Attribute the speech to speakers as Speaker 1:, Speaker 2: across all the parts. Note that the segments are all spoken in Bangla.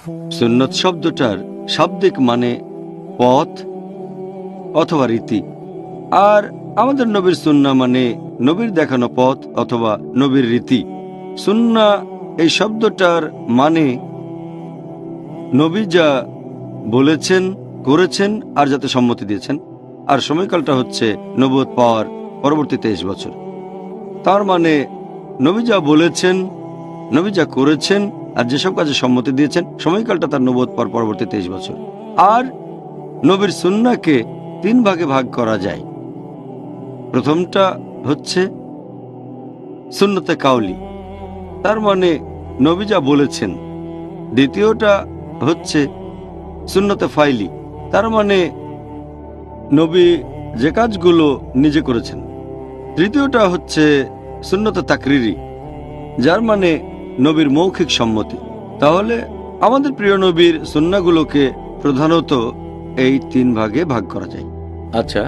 Speaker 1: সুন্নত শব্দটার শাব্দিক মানে পথ অথবা রীতি, আর আমাদের নবীর সুন্নাহ মানে নবীর দেখানো পথ অথবা নবীর রীতি। সুন্নাহ এই শব্দটার মানে নবী যা বলেছেন, করেছেন আর যাতে সম্মতি দিয়েছেন। আর সময়কালটা হচ্ছে নবুয়ত পাওয়ার পরবর্তী 23 বছর। তার মানে নবী যা বলেছেন, নবী যা করেছেন আর যেসব কাজে সম্মতি দিয়েছেন, সময়কালটা তার নবুয়ত পাওয়ার পরবর্তী 23 বছর। আর নবীর সুন্নাহকে 3 ভাগে ভাগ করা যায়। প্রথমটা হচ্ছে সুন্নতে কাউলি, তার মানে নবী যা বলেছেন। দ্বিতীয়টা হচ্ছে সুন্নতে ফাইলি, তার মানে নবী যে কাজগুলো নিজে করেছেন। তৃতীয়টা হচ্ছে সুন্নতে তাকরিরি, যার মানে নবীর মৌখিক সম্মতি। তাহলে আমাদের প্রিয় নবীর সুন্নাহগুলোকে প্রধানত এই 3 ভাগে ভাগ করা যায়।
Speaker 2: আচ্ছা,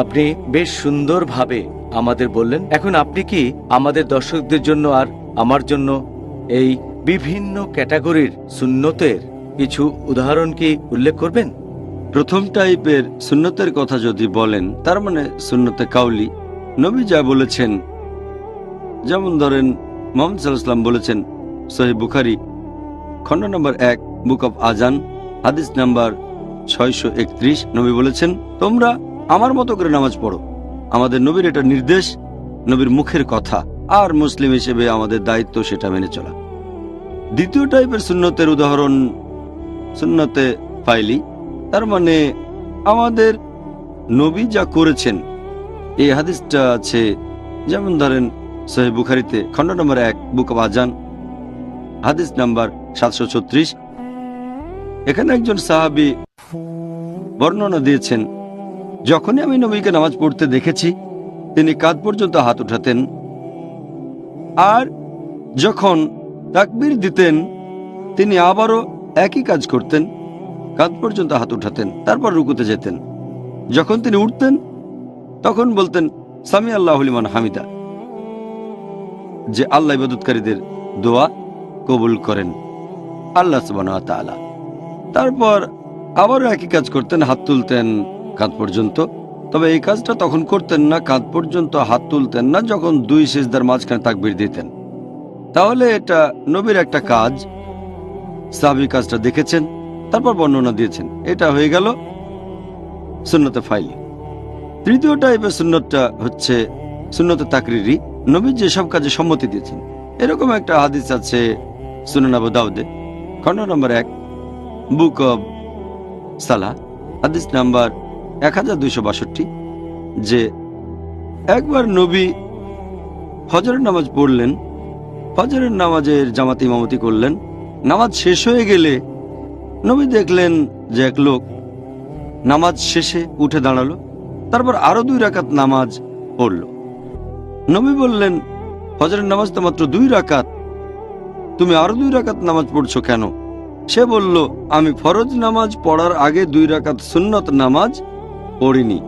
Speaker 2: আপনি বেশ সুন্দরভাবে আমাদের বললেন। এখন আপনি কি আমাদের দর্শকদের জন্য আর আমার জন্য এই বিভিন্ন ক্যাটাগরির সুন্নতের কিছু উদাহরণ কি উল্লেখ করবেন?
Speaker 1: প্রথম টাইপের সুন্নতের কথা যদি বলেন, তার মানে সুন্নতে কাউলি, নবী যা বলেছেন। যেমন ধরেন মুহাম্মদ সাল্লাল্লাহু আলাইহি ওয়াসাল্লাম বলেছেন, সহিহ বুখারী খণ্ড নম্বর 1 বুক অব আজান হাদিস নাম্বার 631, নবী বলেছেন, তোমরা আমার মতো করে নামাজ পড়ো। আমাদের নবীর এটা নির্দেশ, নবীর মুখের কথা, আর মুসলিম হিসেবে আমাদের দায়িত্ব সেটা মেনে চলা। দ্বিতীয় টাইপের সুন্নতের উদাহরণ সুন্নতে ফাইলি, তার মানে আমাদের নবী যা করেছেন। এই হাদিসটা আছে, যেমন ধরেন সহিহ বুখারীতে খণ্ড নম্বর 1 বুক অব আজান হাদিস নাম্বার 736। এখানে একজন সাহাবী বর্ণনা দিয়েছেন, যখনই আমি নবীকে নামাজ পড়তে দেখেছি, তিনি কাঁধ পর্যন্ত হাত উঠাতেন, আর যখন তাকবীর দিতেন তিনি আবারও একই কাজ করতেন, কাঁধ পর্যন্ত হাত উঠাতেন, তারপর রুকুতে যেতেন। যখন তিনি উঠতেন তখন বলতেন, সামি আল্লাহু লিমান হামিদা, যে আল্লাহ ইবাদতকারীদের দোয়া কবুল করেন, আল্লাহ সুবহানাহু ওয়া তাআলা। তারপর আবারও একই কাজ করতেন, হাত তুলতেন কাঁধ পর্যন্ত। তবে এই কাজটা তখন করতেন না, কাঁধ পর্যন্ত হাত তুলতেন না, যখন 2 সিজদার মাঝখানে তাকবীর দিতেন। তাহলে এটা নবীর একটা কাজ, সাহাবী কাজটা দেখেছেন, তারপর বর্ণনা দিয়েছেন। এটা হয়ে গেল সুন্নতে ফাইলি। তৃতীয় টাইপের সুন্নতটা হচ্ছে সুন্নতে তাকরিরি, নবী যেসব কাজে সম্মতি দিয়েছেন। এরকম একটা হাদিস আছে সুনান আবু দাউদে খণ্ড নম্বর 1 বুক অব সালাহ হাদিস নাম্বার 1262, যে একবার নবী ফজরের নামাজ পড়লেন, ফজরের নামাজের জামাতে ইমামতি করলেন। নামাজ শেষ হয়ে গেলে নবী দেখলেন যে এক লোক নামাজ শেষে উঠে দাঁড়ালো, তারপর আরো 2 রাকাত নামাজ পড়ল। নবী বললেন, ফজরের নামাজ তো মাত্র 2 রাকাত, তুমি আরো 2 রাকাত নামাজ পড়ছো কেন? সে বলল, আমি ফরজ নামাজ পড়ার আগে 2 রাকাত সুন্নত নামাজ পড়িনি,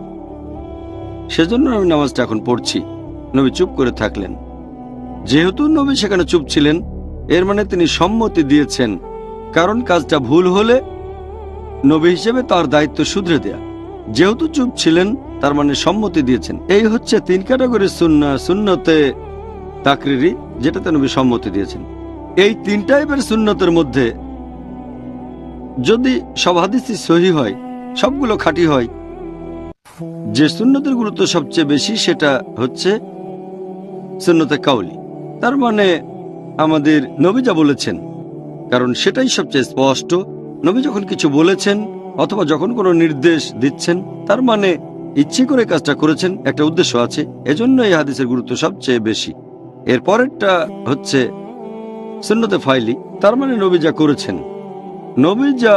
Speaker 1: সেজন্য আমি নামাজটা এখন পড়ছি। নবী চুপ করে থাকলেন। যেহেতু নবী সেখানে চুপ ছিলেন, এর মানে তিনি সম্মতি দিয়েছেন, কারণ কাজটা ভুল হলে নবী হিসেবে তার দায়িত্ব শুধরে দেয়া। যেহেতু চুপ ছিলেন, তার মানে সম্মতি দিয়েছেন। এই হচ্ছে 3 ক্যাটাগরির সুন্নাহ। সুন্নতে তাকরিরি, যেটাতে নবী সম্মতি দিয়েছেন। এই 3 টাইপের সুন্নতের মধ্যে যদি সব হাদিসই সহিহ হয়, সবগুলো খাঁটি হয়, যে সুন্নতের গুরুত্ব সবচেয়ে বেশি সেটা হচ্ছে সুন্নতে কাউলি। তার মানে আমাদের নবী যা বলেছেন, কারণ সেটাই সবচেয়ে স্পষ্ট। নবী যখন কিছু বলেছেন অথবা যখন কোনো নির্দেশ দিচ্ছেন, তার মানে ইচ্ছে করে কাজটা করেছেন, একটা উদ্দেশ্য আছে, এজন্য এই হাদিসের গুরুত্ব সবচেয়ে বেশি। এর পরেরটা হচ্ছে সুন্নতে ফাইলি, তার মানে নবী যা করেছেন। নবী যা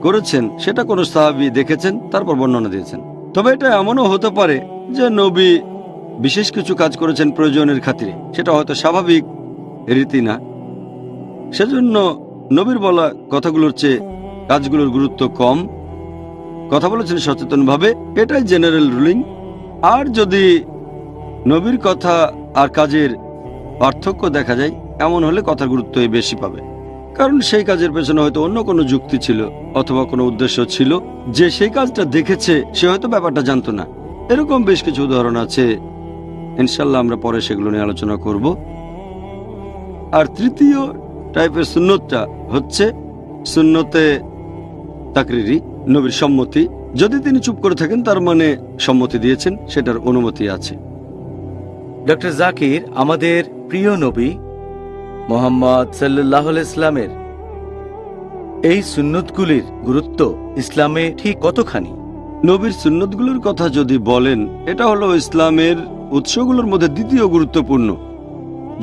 Speaker 1: করেছেন সেটা কোনো সাহাবী দেখেছেন, তারপর বর্ণনা দিয়েছেন। তবে এটা এমনও হতে পারে যে নবী বিশেষ কিছু কাজ করেছেন প্রয়োজনের খাতিরে, সেটা হয়তো স্বাভাবিক রীতি না, সেজন্য নবীর বলা কথাগুলোর চেয়ে কাজগুলোর গুরুত্ব কম। কথা বলেছেন সচেতনভাবে, এটাই জেনারেল রুলিং। আর যদি নবীর কথা আর কাজের পার্থক্য দেখা যায়, এমন হলে কথার গুরুত্ব বেশি পাবে। কারণ সেই কাজের পেছনে হয়তো অন্য কোনো যুক্তি ছিল অথবা কোনো উদ্দেশ্য ছিল, যে সেই কাজটা দেখেছে সে হয়তো ব্যাপারটা জানতো না। এরকম বেশ কিছু উদাহরণ আছে, ইনশাল্লাহ আমরা পরে সেগুলো নিয়ে আলোচনা করব। আর তৃতীয় টাইপের সুন্নতটা হচ্ছে সুন্নতে তাকরিরি, নবীর সম্মতি। যদি তিনি চুপ করে থাকেন তার মানে সম্মতি দিয়েছেন, সেটার অনুমতি আছে।
Speaker 2: ডক্টর জাকির, আমাদের প্রিয় নবী মোহাম্মদ সাল্লাল্লাহু আলাইহি ইসলামের এই সুন্নতগুলির গুরুত্ব ইসলামে ঠিক কতখানি?
Speaker 1: নবীর সুন্নতগুলোর কথা যদি বলেন, এটা হলো ইসলামের উৎসগুলোর মধ্যে দ্বিতীয় গুরুত্বপূর্ণ।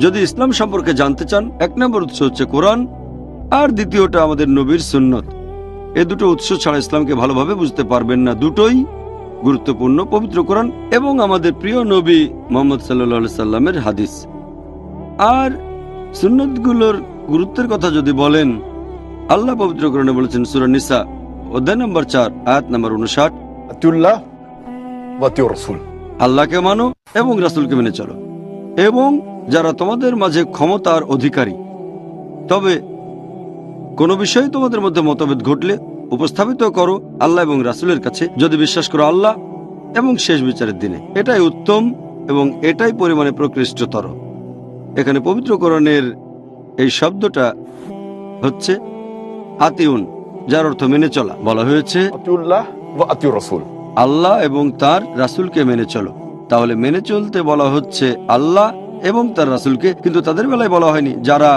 Speaker 1: যদি ইসলাম সম্পর্কে জানতে চান, 1 নম্বর উৎস হচ্ছে কোরআন, আর দ্বিতীয়টা আমাদের নবীর সুন্নত। এই দুটো উৎস ছাড়া ইসলামকে ভালোভাবে বুঝতে পারবেন না। দুটোই গুরুত্বপূর্ণ, পবিত্র কোরআন এবং আমাদের প্রিয় নবী মুহাম্মদ সাল্লাল্লাহু আলাইহি সাল্লামের হাদিস। আর সুন্নতগুলোর গুরুত্বের কথা যদি বলেন, আল্লাহ পবিত্র কোরআনে বলেছেন সূরা নিসা অধ্যায় নম্বর 4 আয়াত নম্বর 59,
Speaker 3: আতিউল্লাহ ওয়া আতিউর রাসূল।
Speaker 1: আল্লাহকে মানো এবং রাসূলকে মেনে চলো, এবং যারা তোমাদের মাঝে ক্ষমতার অধিকারী। তবে কোনো বিষয়ে তোমাদের মধ্যে মতভেদ ঘটলে উপস্থাপিত করো আল্লাহ এবং রাসূলের কাছে, যদি বিশ্বাস করো আল্লাহ এবং শেষ বিচারের দিনে। এটাই উত্তম এবং এটাই পরিমাণে প্রকৃষ্টতর। এখানে পবিত্র কোরআনের এই শব্দটা হচ্ছে আতিউন, যার অর্থ মেনে চলা। বলা হয়েছে
Speaker 3: আতিউল্লাহ ওয়া আতিউর রাসূল।
Speaker 1: আল্লাহ এবং তার রাসূলকে মেনে চলো। তাহলে মেনে চলতে বলা হচ্ছে আল্লাহ এবং তার রাসূলকে, কিন্তু তাদের বেলায় বলা হয়নি যারা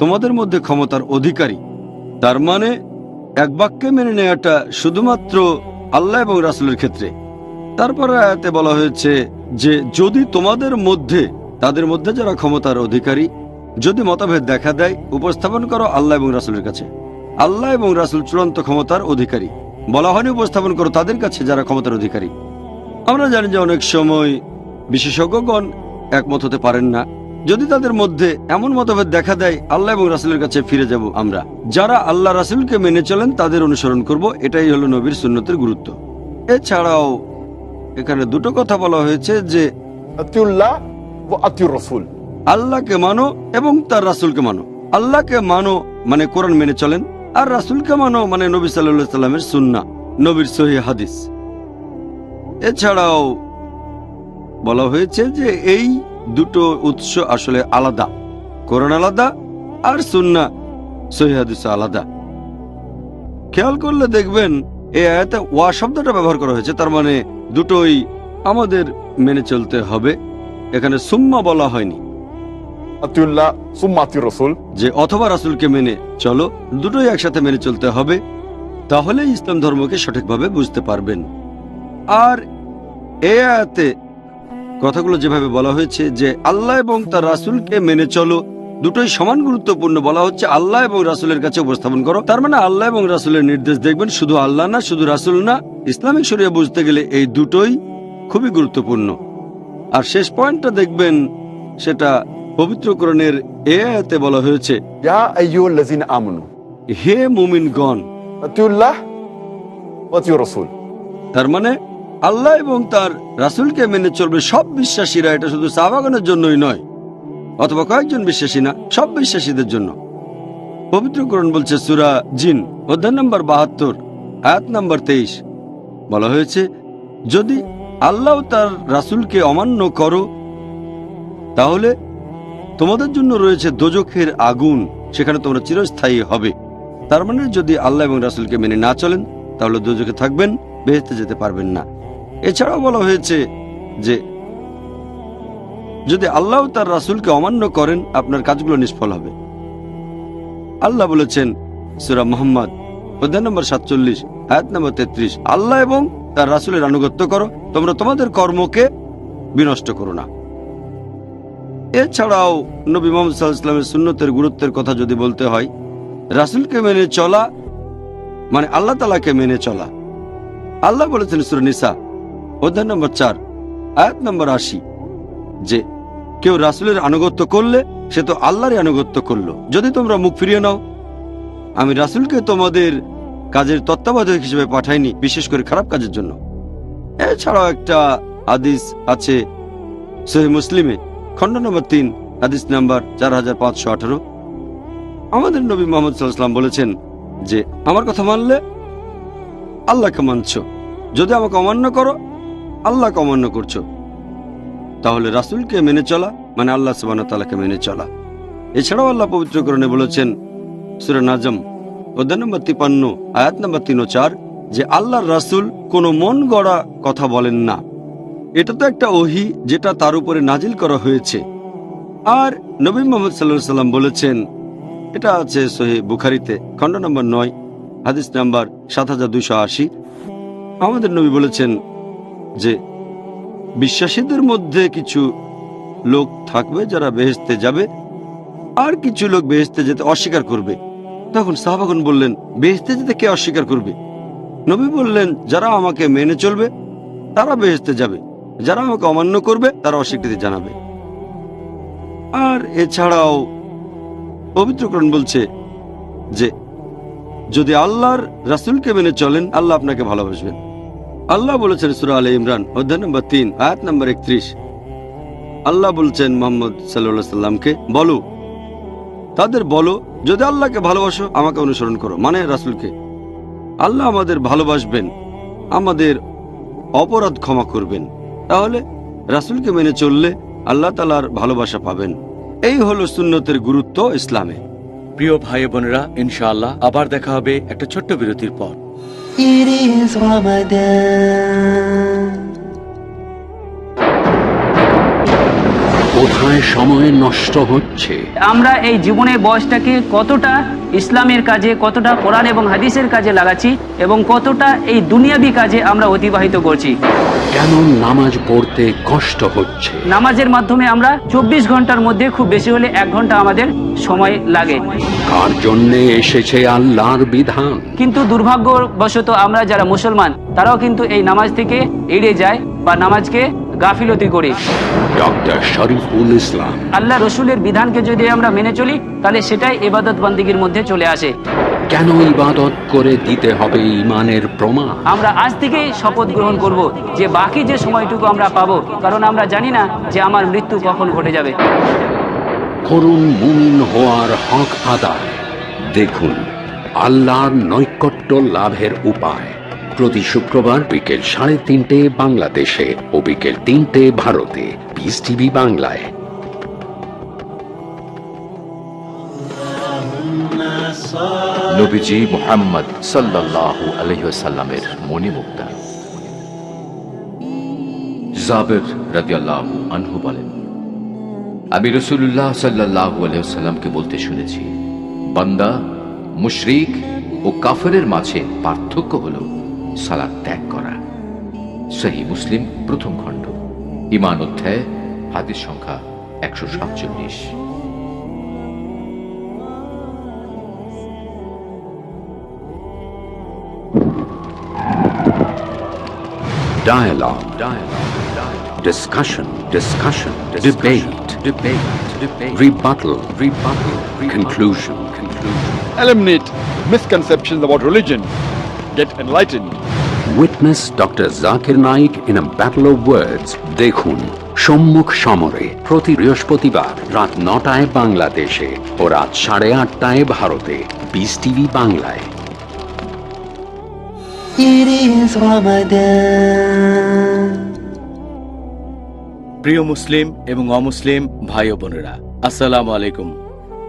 Speaker 1: তোমাদের মধ্যে ক্ষমতার অধিকারী। তার মানে এক বাক্যে মেনে নেওয়াটা শুধুমাত্র আল্লাহ এবং রাসূলের ক্ষেত্রে। তারপরে আয়াতে বলা হয়েছে যে যদি তোমাদের মধ্যে, তাদের মধ্যে যারা ক্ষমতার অধিকারী, যদি মতভেদ দেখা দেয়, উপস্থাপন করো আল্লাহ এবং রাসূলের কাছে। আল্লাহ এবং রাসূল চূড়ান্ত ক্ষমতার অধিকারী। বলা হয়নি উপস্থাপন করো তাদের কাছে যারা ক্ষমতার অধিকারী। আমরা জানি যে অনেক সময় বিশেষজ্ঞগণ একমত হতে পারেন না। যদি তাদের মধ্যে এমন মতভেদ দেখা দেয়, আল্লাহ এবং রাসূলের কাছে ফিরে যাব আমরা। যারা আল্লাহ রাসূলকে মেনে চলেন তাদের অনুসরণ করব। এটাই হলো নবীর সুন্নতের গুরুত্ব। এছাড়াও এখানে দুটো কথা বলা হয়েছে যে
Speaker 3: আতিউল্লাহ ওয়া আতিউর রাসূল।
Speaker 1: আল্লাহকে মানো এবং তার রাসূলকে মানো। আল্লাহকে মানো মানে কোরআন মেনে চলেন, আর রাসূলকে মানো মানে নবী সাল্লাল্লাহু আলাইহি সাল্লামের সুন্নাহ, নবীর সহিহ হাদিস। এছাড়াও বলা হয়েছে যে এই দুটো উৎস আসলে আলাদা, কোরআন আলাদা আর সুন্নাহ সহিহ হাদিস আলাদা। খেয়াল করলে দেখবেন এই আয়াতে ওয়া শব্দটা ব্যবহার করা হয়েছে, তার মানে দুটোই আমাদের মেনে চলতে হবে। এখানে সুম্মা বলা হয়নি
Speaker 3: আতিউল্লাহ সুম্মা আতিউর রাসূল,
Speaker 1: যে অথবা রাসূলকে মেনে চলো। দুটোই একসাথে মেনে চলতে হবে, তাহলে ইসলাম ধর্মকে সঠিকভাবে বুঝতে পারবেন। আর এই আয়াতে কথাগুলো যেভাবে বলা হয়েছে যে আল্লাহ এবং তার রাসূলকে মেনে চলো, দুটোই সমান গুরুত্বপূর্ণ। বলা হচ্ছে আল্লাহ এবং রাসূলের কাছে উপস্থাপন করো, তার মানে আল্লাহ এবং রাসূলের নির্দেশ দেখবেন, শুধু আল্লাহ না, শুধু রাসূল না। ইসলামিক শরিয়া বুঝতে গেলে এই দুটোই খুবই গুরুত্বপূর্ণ। আর শেষ পয়েন্টটা দেখবেন, সেটা পবিত্র কোরআনের এই আয়াতে বলা হয়েছে,
Speaker 3: ইয়া আইয়ুহাল্লাযিনা আমানু,
Speaker 1: হে মুমিনগণ।
Speaker 3: আতিউল্লাহ ওয়া আতিউর রাসূল।
Speaker 1: তার মানে আল্লাহ এবং তার রাসূলকে মেনে চলবে সব বিশ্বাসীরা। এটা শুধু সাহাবাগণের জন্যই নয়, অথবা কয়েকজন বিশ্বাসী না, সব বিশ্বাসীদের জন্য। পবিত্র কোরআন বলছে সূরা জিন অধ্যায় নম্বর 72 আয়াত নম্বর 23, বলা হয়েছে যদি আল্লাহ তার রাসূলকে অমান্য করো তাহলে তোমাদের জন্য রয়েছে দোজখের আগুন, সেখানে তোমরা চিরস্থায়ী হবে। তার মানে যদি আল্লাহ এবং রাসূলকে মেনে না চলেন তাহলে দোজখে থাকবেন, বেহেশতে যেতে পারবেন না। এছাড়াও বলা হয়েছে যে যদি আল্লাহ তার রাসূলকে অমান্য করেন আপনার কাজগুলো নিষ্ফল হবে। আল্লাহ বলেছেন সূরা মুহাম্মদ অধ্যায় নম্বর 47 আয়াত নম্বর 33, আল্লাহ এবং তার রাসূলের আনুগত্য করো, তোমরা তোমাদের কর্মকে বিনষ্ট করো না। এছাড়াও নবী মুহাম্মদ সাল্লাল্লাহু আলাইহি ওয়াসাল্লামের সুন্নতের গুরুত্বের কথা যদি বলতে হয়, রাসূলকে মেনে চলা মানে আল্লাহ তাআলাকে মেনে চলা। আল্লাহ বলেছেন সূরা নিসা অধ্যায় নম্বর 4 আয়াত নম্বর 80 যে কেউ রাসূলের আনুগত্য করলে সে তো আল্লাহরই আনুগত্য করলো। যদি তোমরা মুখ ফিরিয়ে নাও, আমি রাসূলকে তোমাদের কাজের তত্ত্বাবধায়ক হিসেবে পাঠাইনি বিশেষ করে খারাপ কাজের জন্য। এছাড়াও একটা হাদিস আছে সহিহ মুসলিমে খণ্ড নম্বর 3 হাদিস নাম্বার 4518, আমাদের নবী মোহাম্মদ সাল্লাল্লাহু আলাইহি ওয়াসাল্লাম বলেছেন যে আমার কথা মানলে আল্লাহকে মানছো, যদি আমাকে অমান্য করো আল্লাহকে অমান্য করছো। তাহলে রাসূলকে মেনে চলা মানে আল্লাহ সুবহানাহু ওয়া তাআলাকে মেনে চলা। এছাড়াও আল্লাহ পবিত্র কোরআনে বলেছেন সূরা নাজম অধ্যায় নম্বর 53 আয়াত নম্বর 3 ও 4 যে আল্লাহর রাসূল কোনো মন গড়া কথা বলেন না। এটা তো একটা ওহী যেটা তার উপরে নাজিল করা হয়েছে। আর নবী মুহাম্মদ সাল্লাল্লাহু আলাইহি ওয়াসাল্লাম বলেছেন, এটা আছে সহিহ বুখারীতে খণ্ড নম্বর 9 হাদিস নাম্বার 7280, আমাদের নবী বলেছেন যে বিশ্বাসীদের মধ্যে কিছু লোক থাকবে যারা বেহেশতে যাবে, আর কিছু লোক বেহেশতে যেতে অস্বীকার করবে। তখন সাহাবাগণ বললেন, বেহেশতে যেতে কে অস্বীকার করবে? নবী বললেন, যারা আমাকে মেনে চলবে তারা বেহেশতে যাবে, যারা আমাকে অমান্য করবে তারা অস্বীকৃতি জানাবে। আর এছাড়াও পবিত্র কোরআন বলছে যে যদি আল্লাহর রাসূলকে মেনে চলেন আল্লাহ আপনাকে ভালোবাসবেন। আল্লাহ বলেছেন সূরা আলে ইমরান অধ্যায় নম্বর 3 আয়াত নম্বর 31, আল্লাহ বলছেন মুহাম্মদ সাল্লাল্লাহু আলাইহি সাল্লামকে, বলো তাদের বলো যদি আল্লাহকে ভালোবাসো আমাকে অনুসরণ করো, মানে রাসূলকে। আল্লাহ আমাদের ভালোবাসবেন, আমাদের অপরাধ ক্ষমা করবেন। তাহলে রাসূলকে মেনে চললে আল্লাহ তাআলার ভালোবাসা পাবেন। এই হলো সুন্নতের গুরুত্ব ইসলামে।
Speaker 2: প্রিয় ভাই বোনেরা, ইনশাআল্লাহ আবার দেখা হবে একটা ছোট্ট বিরতির পর।
Speaker 4: It is Ramadan.
Speaker 5: কোথায় সময় নষ্ট হচ্ছে?
Speaker 6: আমরা এই জীবনের বয়সটাকে কতটা ইসলামের কাজে, কতটা কোরআন এবং হাদিসের কাজে লাগাচ্ছি এবং কতটা এই দুনিয়াবি কাজে আমরা অতিবাহিত করছি।
Speaker 5: কেন নামাজ পড়তে কষ্ট হচ্ছে?
Speaker 6: নামাজের মাধ্যমে আমরা 24 ঘন্টার মধ্যে খুব বেশি হলে 1 ঘন্টা আমাদের সময় লাগে,
Speaker 5: কার জন্যে এসেছে আল্লাহর বিধান?
Speaker 6: কিন্তু দুর্ভাগ্যবশত আমরা যারা মুসলমান তারাও কিন্তু এই নামাজ থেকে এড়িয়ে যায় বা নামাজকে গাফিলতি করি।
Speaker 5: ডক্টর শরীফুল ইসলাম।
Speaker 6: আল্লাহ রসুলের বিধানকে যদি আমরা মেনে চলি তাহলে সেটাই ইবাদত বান্দিগির মধ্যে চলে আসে।
Speaker 5: কেন ইবাদত করে দিতে হবে ঈমানের প্রমাণ?
Speaker 6: আমরা আজ থেকেই শপথ গ্রহণ করব যে বাকি যে সময়টুকু আমরা পাবো, কারণ আমরা জানি না যে আমার মৃত্যু কখন ঘটে যাবে।
Speaker 5: করুন মুমিন হওয়ার হক আদায়। দেখুন আল্লাহর নৈকট্য লাভের উপায় প্রতি শুক্রবার বিকেল 3:30 বাংলাদেশে ও বিকেল 3টে ভারতে, পিস টিভি বাংলায়।
Speaker 7: নবীজি মুহাম্মদ সাল্লাল্লাহু আলাইহি ওয়াসাল্লামের মণিমুক্তা। জাবের রাদিয়াল্লাহু আনহু বলেন, আমি রাসূলুল্লাহ সাল্লাল্লাহু আলাইহি ওয়াসাল্লামকে বলতে শুনেছি, বান্দা মুশরিক ও কাফেরের মাঝে পার্থক্য হলো সালাত ত্যাগ করা। সহিহ মুসলিম প্রথম খণ্ড, ঈমান অধ্যায়, হাদিস সংখ্যা 147।
Speaker 5: Dialogue. Discussion. Debate. Rebuttal. Conclusion.
Speaker 3: Eliminate misconceptions about religion. Get enlightened.
Speaker 5: Witness Dr. Zakir Naik in a battle of words. দেখুন সম্মুখ সমরে প্রতি বৃহস্পতিবার রাত 9টায় বাংলাদেশে ও রাত 8:30টায় ভারতে, পিস টিভি বাংলায়।
Speaker 4: It is Ramadan.
Speaker 2: প্রিয় মুসলিম এবং অমুসলিম ভাই ও বোনেরা, আসসালামু আলাইকুম।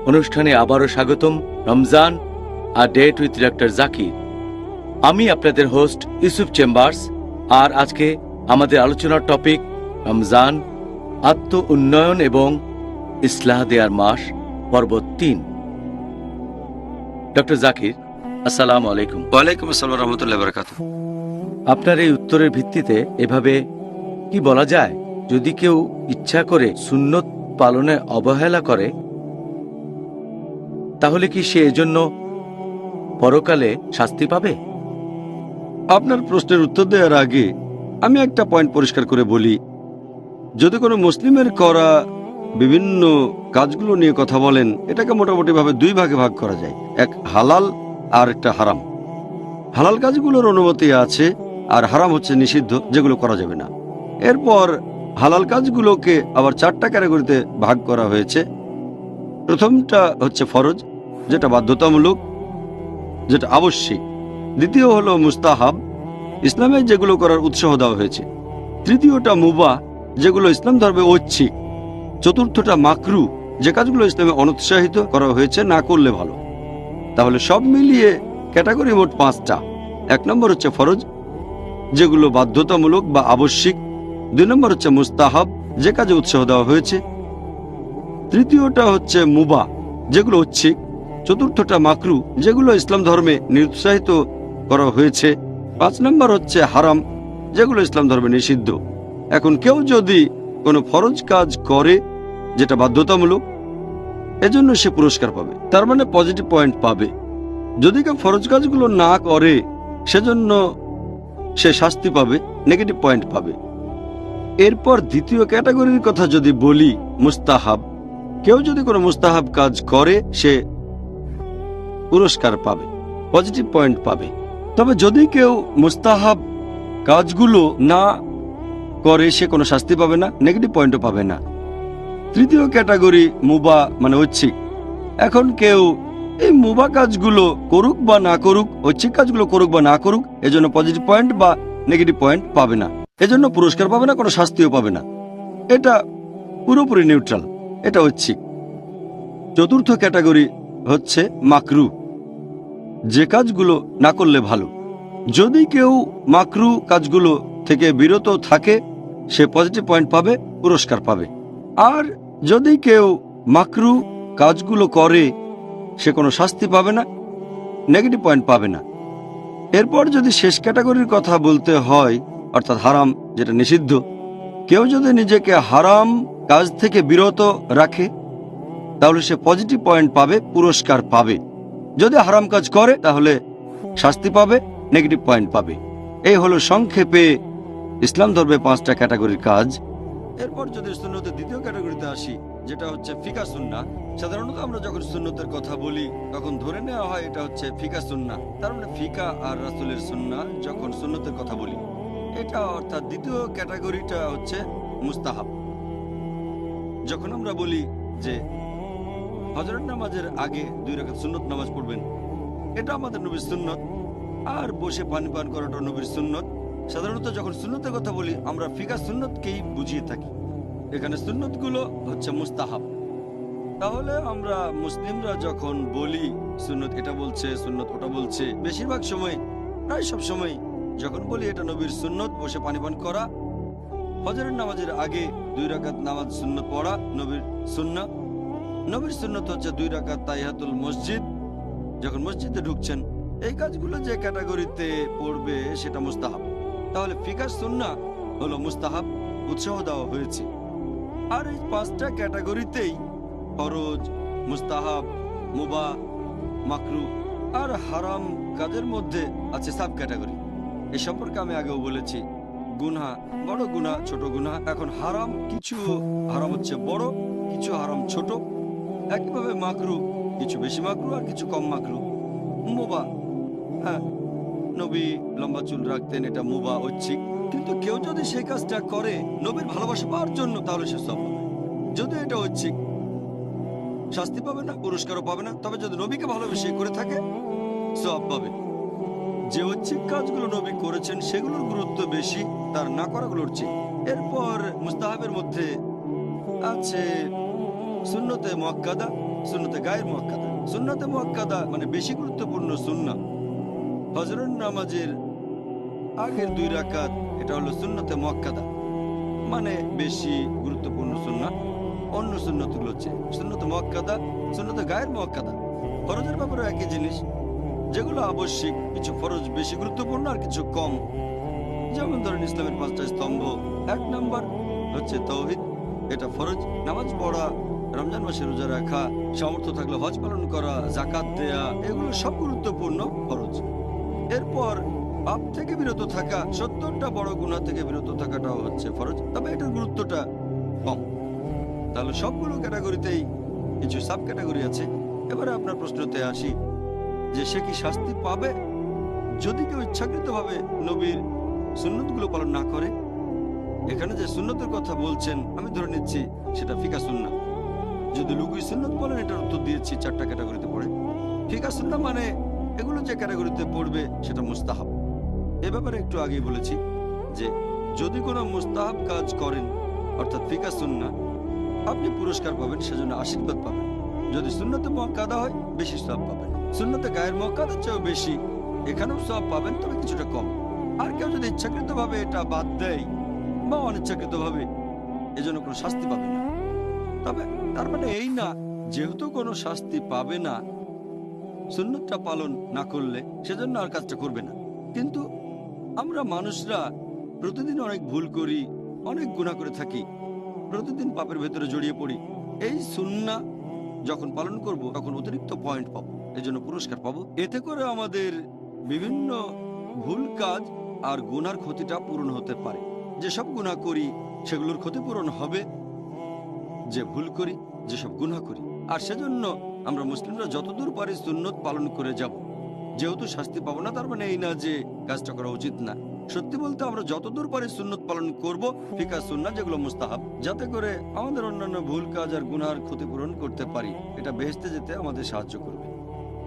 Speaker 2: অনুষ্ঠানে আবারও স্বাগতম। Ramzan a date with doctor Zakir. আমি আপনাদের হোস্ট ইউসুফ চেম্বার্স। আর আজকে আমাদের আলোচনার টপিক রমজান, আত্ম উন্নয়ন এবং ইসলাহ দেয়ার মাস, পর্ব 3। ডক্টর জাকির, আসসালামু আলাইকুম।
Speaker 1: ওয়ালাইকুম আসসালাম রহমতুল্লাহ বারাকাতুহু।
Speaker 2: আপনার এই উত্তরের ভিত্তিতে এভাবে কি বলা যায়, যদি কেউ ইচ্ছা করে সুন্নত পালনে অবহেলা করে তাহলে কি সে এজন্য পরকালে শাস্তি পাবে?
Speaker 1: আপনার প্রশ্নের উত্তর দেওয়ার আগে আমি একটা পয়েন্ট পরিষ্কার করে বলি, যদি কোনো মুসলিমের করা বিভিন্ন কাজগুলো নিয়ে কথা বলেন, এটাকে মোটামুটিভাবে 2 ভাগে ভাগ করা যায়, এক হালাল আর একটা হারাম। হালাল কাজগুলোর অনুমতি আছে আর হারাম হচ্ছে নিষিদ্ধ, যেগুলো করা যাবে না। এরপর হালাল কাজগুলোকে আবার 4টা ক্যাটাগরিতে ভাগ করা হয়েছে। প্রথমটা হচ্ছে ফরজ, যেটা বাধ্যতামূলক, যেটা আবশ্যিক। দ্বিতীয় হলো মুস্তাহাব, ইসলামে যেগুলো করার উৎসাহ দেওয়া হয়েছে। তৃতীয়টা মুবাহ, যেগুলো ইসলাম ধর্মে ঐচ্ছিক। চতুর্থটা মাকরু, যে কাজগুলো ইসলামে অনুৎসাহিত করা হয়েছে, না করলে ভালো। তাহলে সব মিলিয়ে ক্যাটাগরি মোট 5টা। 1 নম্বর হচ্ছে ফরজ, যেগুলো বাধ্যতামূলক বা আবশ্যিক। 2 নম্বর হচ্ছে মুস্তাহাব, যে কাজে উৎসাহ দেওয়া হয়েছে। তৃতীয়টা হচ্ছে মুবাহ, যেগুলো ঐচ্ছিক। চতুর্থটা মাকরু, যেগুলো ইসলাম ধর্মে নিরুৎসাহিত করা হয়েছে। 5 নম্বর হচ্ছে হারাম, যেগুলো ইসলাম ধর্মে নিষিদ্ধ। এখন কেউ যদি কোনো ফরজ কাজ করে যেটা বাধ্যতামূলক, এজন্য সে পুরস্কার পাবে, তার মানে পজিটিভ পয়েন্ট পাবে। যদি কেউ ফরজ কাজগুলো না করে, সেজন্য সে শাস্তি পাবে, নেগেটিভ পয়েন্ট পাবে। এরপর দ্বিতীয় ক্যাটাগরির কথা যদি বলি, মুস্তাহাব। কেউ যদি কোনো মুস্তাহাব কাজ করে, সে পুরস্কার পাবে, পজিটিভ পয়েন্ট পাবে। তবে যদি কেউ মুস্তাহাব কাজগুলো না করে, সে কোনো শাস্তি পাবে না, নেগেটিভ পয়েন্টও পাবে না। তৃতীয় ক্যাটাগরি মুবাহ, মানে ঐচ্ছিক। এখন কেউ এই মুবাহ কাজগুলো করুক বা না করুক, ঐচ্ছিক কাজগুলো করুক বা না করুক, এজন্য পজিটিভ পয়েন্ট বা নেগেটিভ পয়েন্ট পাবে না, এজন্য পুরস্কার পাবে না, কোনো শাস্তিও পাবে না। এটা পুরোপুরি নিউট্রাল, এটা ঐচ্ছিক। চতুর্থ ক্যাটাগরি হচ্ছে মাকরু, যে কাজগুলো না করলে ভালো। যদি কেউ মাকরু কাজগুলো থেকে বিরত থাকে, সে পজিটিভ পয়েন্ট পাবে, পুরস্কার পাবে। আর যদি কেউ মাকরু কাজগুলো করে, সে কোনো শাস্তি পাবে না, নেগেটিভ পয়েন্ট পাবে না। এরপর যদি শেষ ক্যাটাগরির কথা বলতে হয়, অর্থাৎ হারাম, যেটা নিষিদ্ধ। কেউ যদি নিজেকে হারাম কাজ থেকে বিরত রাখে, তাহলে সে পজিটিভ পয়েন্ট পাবে, পুরস্কার পাবে। যদি হারাম কাজ করে, তাহলে শাস্তি পাবে, নেগেটিভ পয়েন্ট পাবে। এই হলো সংক্ষেপে ইসলাম ধর্মে 5টা ক্যাটাগরির কাজ। এরপর যদি সুন্নতের দ্বিতীয় ক্যাটাগরিতে আসি, যেটা হচ্ছে ফিকা সুন্নাহ। সাধারণত আমরা যখন সুন্নতের কথা বলি, তখন ধরে নেওয়া হয় এটা হচ্ছে ফিকা সুন্নাহ। তার মানে ফিকা আর রাসূলের সুন্নাহ যখন সুন্নতের কথা বলি, এটা অর্থাৎ দ্বিতীয় ক্যাটাগরিটা হচ্ছে মুস্তাহাব। যখন আমরা বলি যে হজরত নামাজের আগে 2 রাকাত সুন্নত নামাজ পড়বেন, এটা আমাদের নবীর সুন্নত। আর বসে পানি পান করাটা নবীর সুন্নত। সাধারণত যখন সুন্নতের কথা বলি, আমরা ফিকা সুন্নতকেই বুঝিয়ে থাকি। এখানে সুন্নতগুলো হচ্ছে মুস্তাহাব। তাহলে আমরা মুসলিমরা যখন বলি সুন্নত এটা বলছে, সুন্নত ওটা বলছে, বেশিরভাগ সময়, প্রায় সব সময় যখন বলি এটা নবীর সুন্নত, বসে পানি পান করা, ফজরের নামাজের আগে 2 রাকাত নামাজ সুন্নত পড়া নবীর সুন্নাহ। নবীর সুন্নত হচ্ছে 2 রাকাত তাহিয়াতুল মসজিদ, যখন মসজিদে ঢুকছেন। এই কাজগুলো যে ক্যাটাগরিতে পড়বে, সেটা মুস্তাহাব। তাহলে ফিকা সুন্নাহ হলো মুস্তাহাব, উৎসাহ দেওয়া হয়েছে। আর এই 5টা ক্যাটাগরিতেই ফরজ, মুস্তাহাব, মুবাহ, মাকরু আর হারাম কাজের মধ্যে আছে সাব ক্যাটাগরি। এই সম্পর্কে আমি আগেও বলেছি, গুনাহ, বড় গুনাহ, ছোট গুনাহ। এখন হারাম, কিছু হারাম হচ্ছে বড়, কিছু হারাম ছোট। একইভাবে মাকরু, কিছু বেশি মাকরু আর কিছু কম মাকরু। মুবাহ, হ্যাঁ, নবী লম্বা চুল রাখতেন, এটা মুবাহ, ঐচ্ছিক। কিন্তু কেউ যদি সেই কাজটা করে নবীর ভালোবাসা পাওয়ার জন্য, তাহলে সে সওয়াব পাবে। যদি এটা ঐচ্ছিক, শাস্তি পাবে না, পুরস্কারও পাবে না। তবে যদি নবীকে ভালোবেসে করে থাকে, সওয়াব পাবে। যে ঐচ্ছিক কাজগুলো নবী করেছেন, সেগুলোর গুরুত্ব বেশি তার না করাগুলোর চেয়ে। এরপর মুস্তাহাবের মধ্যে আছে সুন্নতে মুআক্কাদা, সুন্নতে গায়ের মুআক্কাদা। সুন্নতে মুআক্কাদা মানে বেশি গুরুত্বপূর্ণ সুন্নাহ। ফজরের নামাজের আগের 2 রাকাত, এটা হলো সুন্নতে মুআক্কাদা, মানে বেশি গুরুত্বপূর্ণ সুন্নাহ। অন্য সুন্নতগুলো হচ্ছে সুন্নতে মুআক্কাদা, সুন্নতে গায়ের মুআক্কাদা। ফরজের ব্যাপারে একই জিনিস, যেগুলো আবশ্যিক, কিছু ফরজ বেশি গুরুত্বপূর্ণ আর কিছু কম। যেমন ধরেন ইসলামের 5টা স্তম্ভ। 1 নম্বর হচ্ছে তাওহীদ, এটা ফরজ। নামাজ পড়া, রমজান মাসে রোজা রাখা, সামর্থ্য থাকলে হজ পালন করা, যাকাত দেয়া, এগুলো সব গুরুত্বপূর্ণ ফরজ। এরপর পাপ থেকে বিরত থাকা, 70টা বড় গুনাহ থেকে বিরত থাকাটাও হচ্ছে ফরজ, তবে এটার গুরুত্বটা কম। তাহলে সবগুলো ক্যাটাগরিতেই কিছু সাব ক্যাটাগরি আছে। এবারে আপনার প্রশ্নতে আসি যে সে কি শাস্তি পাবে যদি কেউ ইচ্ছাকৃতভাবে নবীর সুন্নতগুলো পালন না করে? এখানে যে সুন্নতের কথা বলছেন, আমি ধরে নিচ্ছি সেটা ফিকা সুন্নাহ। যদি লুকুই সুন্নত বলেন, এটার উত্তর দিয়েছি 4টা ক্যাটাগরিতে পড়ে। ফিকা সুন্নাহ মানে এগুলো যে ক্যাটাগরিতে পড়বে সেটা মুস্তাহাব। এ ব্যাপারে একটু আগেই বলেছি যে যদি কোনো মুস্তাহাব কাজ করেন অর্থাৎ ফিকা সুন্নাহ, আপনি পুরস্কার পাবেন, সেজন্য আশীর্বাদ পাবেন। যদি সুন্নতে মুআক্কাদা হয় বেশি সওয়াব পাবেন, সুন্নতে গায়ের মুআক্কাদার চেয়েও বেশি, এখানেও সওয়াব পাবেন, তবে কিছুটা কম। আর কেউ যদি ইচ্ছাকৃতভাবে এটা বাদ দেয় বা অনিচ্ছাকৃতভাবে, এজন্য কোনো শাস্তি পাবে না। তবে তার মানে এই না যেহেতু কোনো শাস্তি পাবে না, সুন্নতটা পালন না করলে সেজন্য আর কাজটা করবে না। কিন্তু আমরা মানুষরা প্রতিদিন অনেক ভুল করি, অনেক গুনাহ করে থাকি, প্রতিদিন পাপের ভেতরে জড়িয়ে পড়ি। এই সুন্নাহ যখন পালন করব তখন অতিরিক্ত পয়েন্ট পাবো, এজন্য পুরস্কার পাবো। এতে করে আমাদের বিভিন্ন ভুল কাজ আর গুনার ক্ষতিটা পূরণ হতে পারে। যেসব গুনাহ করি সেগুলোর ক্ষতিপূরণ হবে, যে ভুল করি, যেসব গুনাহ করি। আর সেজন্য আমরা মুসলিমরা যতদূর পারি সুন্নত পালন করে যাব। যেহেতু শাস্তি পাবো না তার মানে এই না যে কাজটা করা উচিত না। সত্যি বলতে আমরা যতদূর পারি সুন্নত পালন করব, ফিকা সুন্নাহ যেগুলো মুস্তাহাব, যাতে করে আমাদের অন্যান্য ভুল কাজ আর গুনার ক্ষতিপূরণ করতে পারি। এটা বেহেশতে যেতে আমাদের সাহায্য করবে।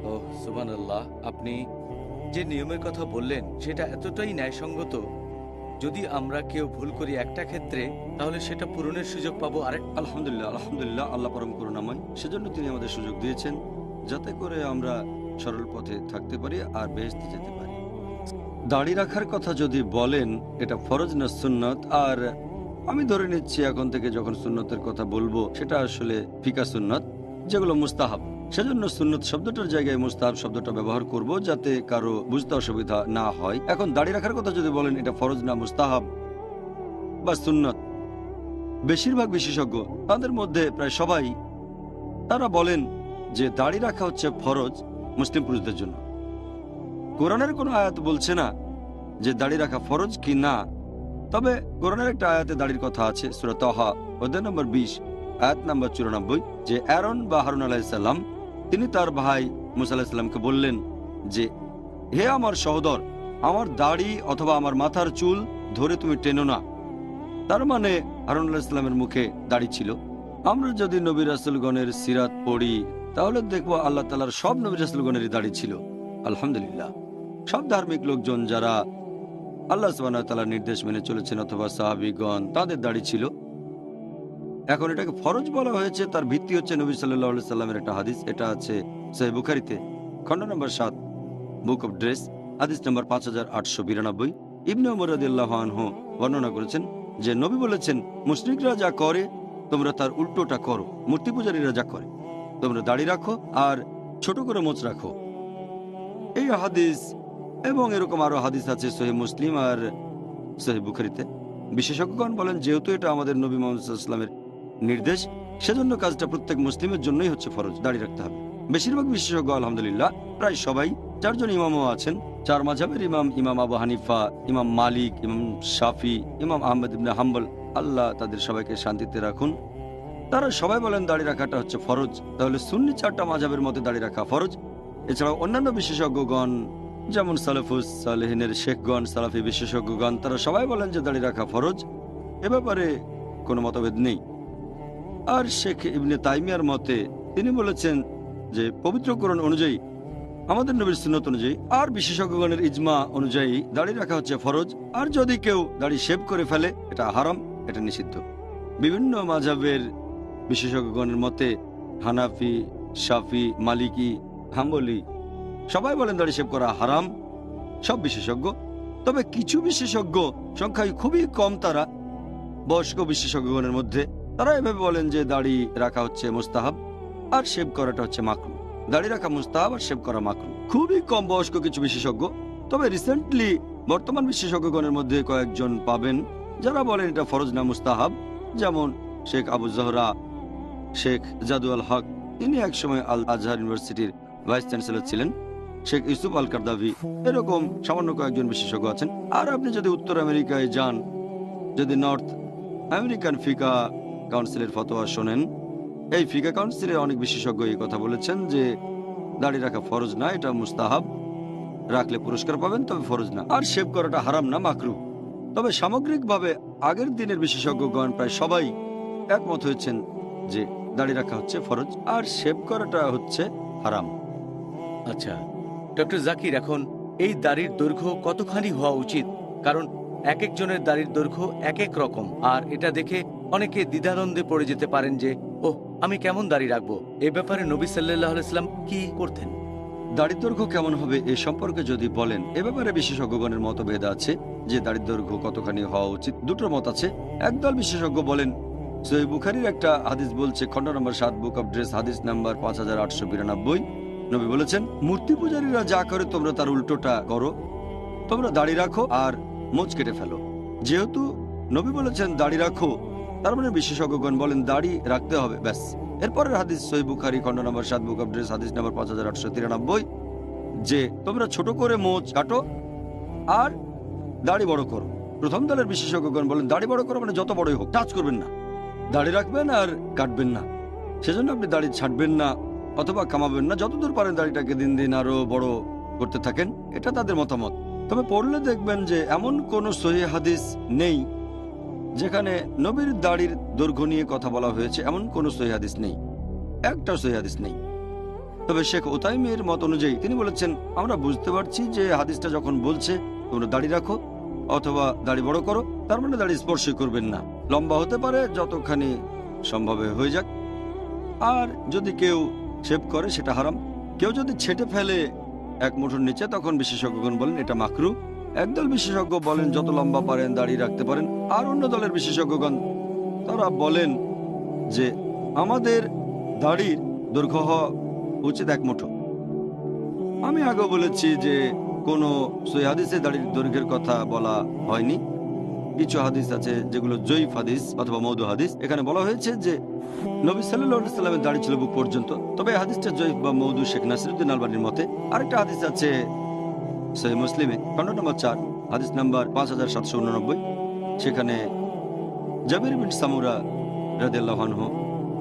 Speaker 2: ও সুবহানাল্লাহ, আপনি যে নিয়মের কথা বললেন সেটা এতটাই ন্যায়সঙ্গত। যদি আমরা কেউ ভুল করি একটা ক্ষেত্রে, তাহলে সেটা পূরণের সুযোগ পাবো আরেক।
Speaker 1: আলহামদুলিল্লাহ, আলহামদুলিল্লাহ, আল্লাহ পরম করুণাময়। সেজন্য তিনি আমাদের সুযোগ দিয়েছেন যাতে করে আমরা সরল পথে থাকতে পারি আর বেহেশতে যেতে পারি। দাড়ি রাখার কথা যদি বলেন এটা ফরজ না সুন্নত, আর আমি ধরে নিচ্ছি এখন থেকে যখন সুন্নতের কথা বলবো সেটা আসলে ফিকা সুন্নত যেগুলো মুস্তাহাব। সেজন্য সুন্নত শব্দটার জায়গায় মুস্তাহাব শব্দটা ব্যবহার করব যাতে কারো বুঝতে অসুবিধা না হয়। এখন দাড়ি রাখার কথা যদি বলেন এটা ফরজ না মুস্তাহাব বা সুন্নত, বেশিরভাগ বিশেষজ্ঞ তাদের মধ্যে প্রায় সবাই তারা বলেন যে দাড়ি রাখা হচ্ছে ফরজ মুসলিম পুরুষদের জন্য। কোরআনের কোনো আয়াত বলছে না যে দাড়ি রাখা ফরজ কি না, তবে কোরআনের একটা আয়াতে দাড়ির কথা আছে, সূরা তাহা অধ্যায় নম্বর 20 আয়াত নম্বর 94, যে অ্যারন বা হারুন আলাইহিস সালাম তিনি তার ভাই মুসা আলাইহিস সালামকে বললেন যে হে আমার সহোদর, আমার দাড়ি অথবা আমার মাথার চুল ধরে তুমি টেনো না। তার মানে হারুন আলাইহিস সালামের মুখে দাড়ি ছিল। আমরা যদি নবী রাসূলগণের সিরাত পড়ি তাহলে দেখবো আল্লাহ তাআলার সব নবী রাসূলগণেরই দাড়ি ছিল। আলহামদুলিল্লাহ, সব ধার্মিক লোকজন যারা আল্লাহ সুবহানাহু ওয়া তাআলার নির্দেশ মেনে চলেছেন অথবা সাহাবীগণ, তাদের দাড়ি ছিল। এখন এটাকে ফরজ বলা হয়েছে, তার ভিত্তি হচ্ছে নবী সাল্লাল্লাহু আলাইহি সাল্লামের একটা হাদিস। এটা আছে সহিহ বুখারীতে খণ্ড নম্বর 7 বুক অফ ড্রেস, হাদিস নম্বর 5892। ইবনে ওমর রাদিয়াল্লাহু আনহু বর্ণনা করেছেন যে নবী বলেছেন, মুশরিকরা যা করে তোমরা তার উল্টোটা করো, মূর্তি পূজারীরা যা করে তোমরা দাড়ি রাখো আর ছোট করে মোচ রাখো। এই হাদিস এবং এরকম আরো হাদিস আছে সহিহ মুসলিম আর সহিহ বুখারীতে। বিশেষজ্ঞগণ বলেন যেহেতু এটা আমাদের নবী মুহাম্মদ সাল্লাল্লাহু আলাইহি ওয়াসাল্লামের নির্দেশ, সেজন্য কাজটা প্রত্যেক মুসলিমের জন্যই হচ্ছে ফরজ, দাড়ি রাখতে হবে। বেশিরভাগ বিশেষজ্ঞ আলহামদুলিল্লাহ, প্রায় সবাই, 4 জন ইমামও আছেন, 4 মাযহাবের ইমাম, ইমাম আবু হানিফা, ইমাম মালিক, ইমাম শাফি, ইমাম আহমদ ইবনে হাম্বল, আল্লাহ তাদের সবাইকে শান্তিতে রাখুন, তারা সবাই বলেন দাড়ি রাখাটা হচ্ছে ফরজ। তাহলে সুন্নি 4টা মাযহাবের মধ্যে দাড়ি রাখা ফরজ। এছাড়াও অন্যান্য বিশেষজ্ঞগণ যেমন সালেফুস সালেহিনের শেখগণ, সালাফি বিশেষজ্ঞগণ, তারা সবাই বলেন যে দাড়ি রাখা ফরজ। এ ব্যাপারে কোনো মতভেদ নেই। আর শেখ ইবনে তাইমিয়ার মতে তিনি বলেছেন যে পবিত্র কোরআন অনুযায়ী, আমাদের নবীর সুন্নত অনুযায়ী আর বিশেষজ্ঞগণের ইজমা অনুযায়ী দাড়ি রাখা হচ্ছে ফরজ। আর যদি কেউ দাড়ি শেভ করে ফেলে এটা হারাম, এটা নিষিদ্ধ। বিভিন্ন মাযহাবের বিশেষজ্ঞগণের মতে হানাফি, শাফি, মালিকি, হাম্বলি সবাই বলেন দাড়ি শেভ করা হারাম, সব বিশেষজ্ঞ। তবে কিছু বিশেষজ্ঞ, সংখ্যায় খুবই কম তারা, বয়স্ক বিশেষজ্ঞগণের মধ্যে, তারা এভাবে বলেন যে দাড়ি রাখা হচ্ছে মুস্তাহাব আর শেভ করাটা হচ্ছে মাকরু। দাড়ি রাখা মুস্তাহাব আর শেভ করা মাকরু। খুবই কম বয়স্ক কিছু বিশেষজ্ঞ। তবে রিসেন্টলি বর্তমান বিশেষজ্ঞগণের মধ্যে কয়েকজন পাবেন যারা বলেন এটা ফরজ না মুস্তাহাব, যেমন শেখ আবু জহরা, শেখ জাদু আল হক, তিনি একসময় আল আজহার ইউনিভার্সিটির ভাইস চ্যান্সেলর ছিলেন, শেখ ইউসুফ আল কারদাভি, এরকম সামান্য কয়েকজন বিশেষজ্ঞ আছেন। আর আপনি যদি উত্তর আমেরিকায় যান, যদি নর্থ আমেরিকান ফিকা কাউন্সিলের ফতোয়া শোনেন, এই ফিকা কাউন্সিলের অনেক বিশেষজ্ঞ এই কথা বলেছেন যে দাড়ি রাখা ফরজ না, এটা মুস্তাহাব, রাখলে পুরস্কার পাবেন, তবে ফরজ না। আর শেভ করাটা হারাম না, মাকরু। তবে সামগ্রিকভাবে আগের দিনের বিশেষজ্ঞগণ প্রায় সবাই একমত হয়েছেন যে দাড়ি রাখা হচ্ছে ফরজ আর শেভ করাটা হচ্ছে হারাম।
Speaker 2: আচ্ছা ডক্টর জাকির, এখন এই দাড়ির দৈর্ঘ্য কতখানি হওয়া উচিত? কারণ এক একজনের দাড়ির দৈর্ঘ্য এক এক রকম, আর এটা দেখে অনেকে দ্বিধাদ্বন্দ্বে পড়ে যেতে পারেন যে ওহ, আমি কেমন দাড়ি রাখবো। এ ব্যাপারে নবী সাল্লাল্লাহু আলাইহি সাল্লাম কি করতেন?
Speaker 1: দাড়ির দৈর্ঘ্য কেমন হবে এ সম্পর্কে যদি বলেন, এ ব্যাপারে বিশেষজ্ঞগণের মতভেদ আছে যে দাড়ির দৈর্ঘ্য কতখানি হওয়া উচিত। দুটোর মত আছে। একদল বিশেষজ্ঞ বলেন, সহিহ বুখারীর একটা হাদিস বলছে, খণ্ড নম্বর 7 বুক অফ ড্রেস, হাদিস নাম্বার 5892, নবী বলেছেন, মূর্তি পূজারীরা যা করে তোমরা তার উল্টোটা করো, তোমরা দাড়ি রাখো আর মোচ কেটে ফেলো। যেহেতু নবী বলেছেন দাড়ি রাখো, তার মানে বিশেষজ্ঞগণ বলেন দাড়ি রাখতে হবে, ব্যাস। এরপরের হাদিস সহিহ বুখারী খণ্ড নম্বর 7 বুক অফ ড্রেস, হাদিস নম্বর 5893, যে তোমরা ছোট করে মোচ কাটো আর দাড়ি বড় করো। প্রথম দলের বিশেষজ্ঞগণ বলেন দাড়ি বড় করো মানে যত বড়ই হোক, টাচ করবেন না, দাড়ি রাখবেন আর কাটবেন না। সেজন্য আপনি দাড়ি ছাড়বেন না অথবা কামাবেন না, যতদূর পারেন দাড়িটাকে দিন দিন আরো বড় করতে থাকেন। এটা তাদের মতামত। তবে পড়লে দেখবেন যে এমন কোন সহিহ হাদিস নেই যেখানে নবীর দাড়ির দৈর্ঘ্য নিয়ে কথা বলা হয়েছে, এমন কোন সহিহ হাদিস নেই, একটা সহিহ হাদিস নেই। তবে শেখ উতাইমের মত অনুযায়ী তিনি বলেছেন, আমরা বুঝতে পারছি যে হাদিসটা যখন বলছে তোমরা দাড়ি রাখো অথবা দাড়ি বড় করো, তার মানে দাড়ি স্পর্শ করবেন না, লম্বা হতে পারে যতখানি সম্ভব হয়ে যাক। আর যদি কেউ শেভ করে সেটা হারাম। কেউ যদি ছেটে ফেলে এক মুঠোর নিচে, তখন বিশেষজ্ঞগণ বলেন এটা মাকরু। একদল বিশেষজ্ঞ বলেন যত লম্বা পারেন দাড়ি রাখতে পারেন, আর অন্য দলের বিশেষজ্ঞগণ তারা বলেন যে আমাদের দাড়ির দৈর্ঘ্য হওয়া উচিত এক মুঠো। আমি আগেও বলেছি যে কোনো সহিহ হাদিসে দাড়ির দৈর্ঘ্যের কথা বলা হয়নি। কিছু হাদিস আছে যেগুলো জয়ীফ হাদিস অথবা মওদু হাদিস, এখানে বলা হয়েছে যে নবী সাল্লাল্লাহু আলাইহি সাল্লামের দাড়ি ছিল বুক পর্যন্ত। তবে এই হাদিসটা জয়ীফ বা মওদু শেখ নাসিরউদ্দিন আলবানীর মতে। আরেকটা হাদিস আছে সহিহ মুসলিমে খণ্ড নম্বর 4 হাদিস নাম্বার 5789, সেখানে জাবির বিন সামুরা রাদিয়াল্লাহু আনহু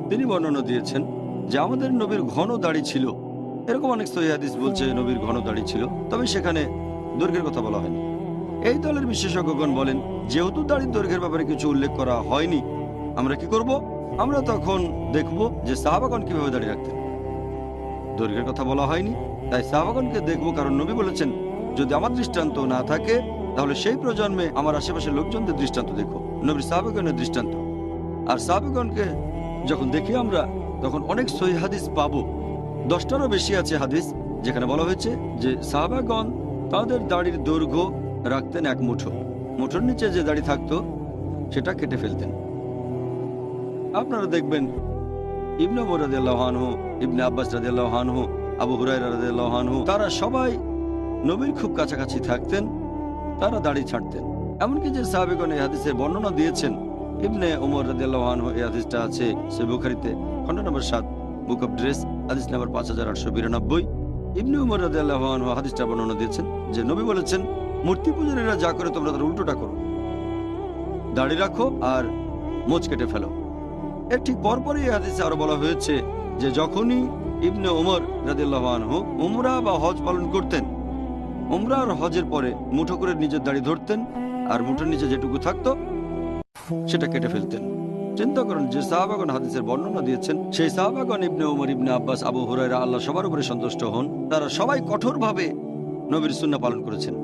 Speaker 1: তিনি বর্ণনা দিয়েছেন যে আমাদের নবীর ঘন দাড়ি ছিল। এরকম অনেক সহিহ হাদিস বলছে নবীর ঘন দাড়ি ছিল, তবে সেখানে দৈর্ঘ্যের কথা বলা হয়নি। এই দলের বিশেষজ্ঞগণ বলেন যেহেতু দাড়ির দৈর্ঘ্যের ব্যাপারে কিছু উল্লেখ করা হয়নি, আমরা কি করব? আমরা তখন দেখব যে সাহাবাগণ কিভাবে দাড়ি রাখতেন। দৈর্ঘ্যের কথা বলা হয়নি, তাই সাহাবাগণকে দেখব, কারণ নবী বলেছেন যদি আমার দৃষ্টান্ত না থাকে তাহলে সেই প্রজন্মে আমার আশেপাশের লোকজনদের দৃষ্টান্ত দেখো, নবীর সাহাবাগণের দৃষ্টান্ত। আর সাহাবাগণকে যখন দেখি আমরা, তখন অনেক সহিহ হাদিস পাবো, 10টারও বেশি আছে হাদিস যেখানে বলা হয়েছে যে সাহাবাগণ তাদের দাড়ির দৈর্ঘ্য রাখতেন এক মুঠো, মুঠোর নিচে যে দাড়ি থাকতো সেটা কেটে ফেলতেন। আপনারা দেখবেন ইবনে ওমর রাদিয়াল্লাহু আনহু, ইবনে আব্বাস রাদিয়াল্লাহু আনহু, আবু হুরায়রা রাদিয়াল্লাহু আনহু, তারা সবাই নবীর খুব কাছাকাছি থাকতেন, তারা দাড়ি ছাড়তেন। এমনকি যে সাহাবীগণ এই হাদিসের বর্ণনা দিয়েছেন, ইবনে ওমর রাদিয়াল্লাহু আনহু, এই হাদিসটা আছে সহিহ বুখারীতে খণ্ড নম্বর 7 বুক অফ ড্রেস, হাদিস নাম্বার 5892। ইবনে ওমর রাদিয়াল্লাহু আনহু হাদিসটা বর্ণনা দিয়েছেন যে নবী বলেছেন মূর্তি পূজারীরা যা করে তোমরা তার উল্টোটা করো, দাড়ি রাখো আর মোচ কেটে ফেলো। এর ঠিক পরপরই এই হাদিসে আরো বলা হয়েছে যে যখনই ইবনে ওমর রাদিয়াল্লাহু আনহু উমরা বা হজ পালন করতেন, উমরা আর হজের পরে মুঠো করে নিজের দাড়ি ধরতেন আর মুঠোর নিচে যেটুকু থাকতো সেটা কেটে ফেলতেন। চিন্তা করেন যে সাহাবাগণ হাদিসের বর্ণনা দিয়েছেন, সেই সাহাবাগণ ইবনে ওমর, ইবনে আব্বাস, আবু হুরায়রা, আল্লাহ সবার উপরে সন্তুষ্ট হন, তারা সবাই কঠোরভাবে নবীর সুন্নাহ পালন করেছেন।